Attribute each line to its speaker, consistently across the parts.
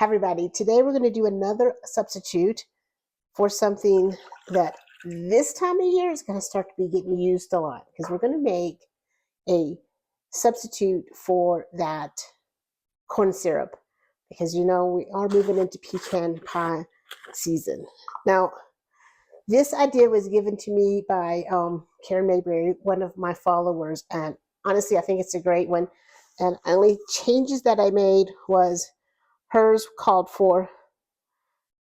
Speaker 1: Hi everybody, today we're going to do another substitute for something that this time of year is going to start to be getting used a lot, because we're going to make a substitute for that corn syrup, because you know we are moving into pecan pie season. Now this idea was given to me by Karen Mayberry, one of my followers, and honestly I think it's a great one, and the only changes that I made was hers called for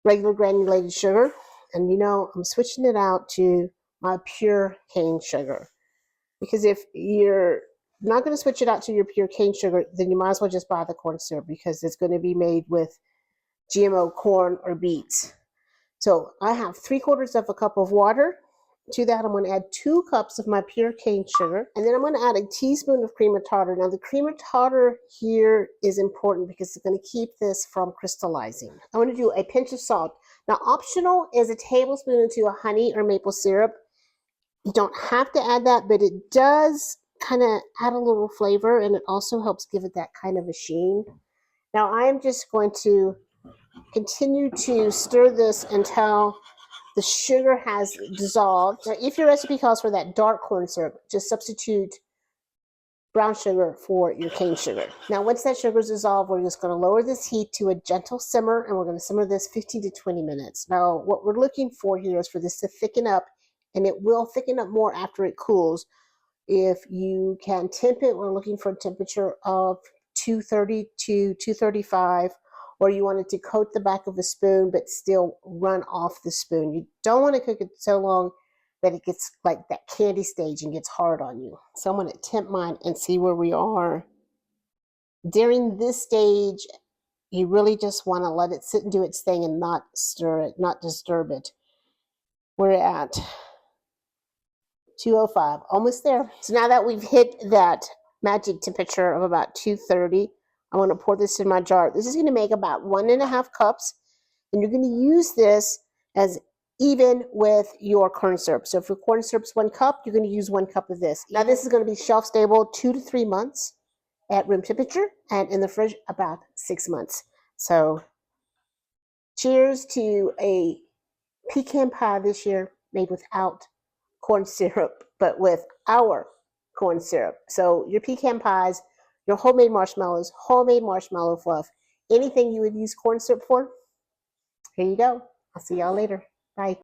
Speaker 1: regular granulated sugar, and you know I'm switching it out to my pure cane sugar, because if you're not going to switch it out to your pure cane sugar, then you might as well just buy the corn syrup, because it's going to be made with GMO corn or beets. So I have 3/4 of a cup of water. To that, I'm going to add 2 cups of my pure cane sugar, and then I'm going to add a teaspoon of cream of tartar. Now the cream of tartar here is important because it's going to keep this from crystallizing. I want to do a pinch of salt. Now optional is a tablespoon into a honey or maple syrup. You don't have to add that, but it does kind of add a little flavor, and it also helps give it that kind of a sheen. Now I'm just going to continue to stir this until the sugar has dissolved. Now, if your recipe calls for that dark corn syrup, just substitute brown sugar for your cane sugar. Now, once that sugar is dissolved, we're just going to lower this heat to a gentle simmer, and we're going to simmer this 15 to 20 minutes. Now, what we're looking for here is for this to thicken up, and it will thicken up more after it cools. If you can temp it, we're looking for a temperature of 230 to 235. Or you want it to coat the back of a spoon but still run off the spoon. You don't want to cook it so long that it gets like that candy stage and gets hard on you. So I'm going to temp mine and see where we are. During this stage, you really just want to let it sit and do its thing and not stir it, not disturb it. We're at 205, almost there. So now that we've hit that magic temperature of about 230, I want to pour this in my jar. This is going to make about 1.5 cups, and you're going to use this as even with your corn syrup. So if your corn syrup's 1 cup, you're going to use 1 cup of this. Now this is going to be shelf stable 2 to 3 months at room temperature, and in the fridge about 6 months. So cheers to a pecan pie this year made without corn syrup, but with our corn syrup. So your pecan pies, your homemade marshmallows, homemade marshmallow fluff, anything you would use corn syrup for, here you go. I'll see y'all later. Bye.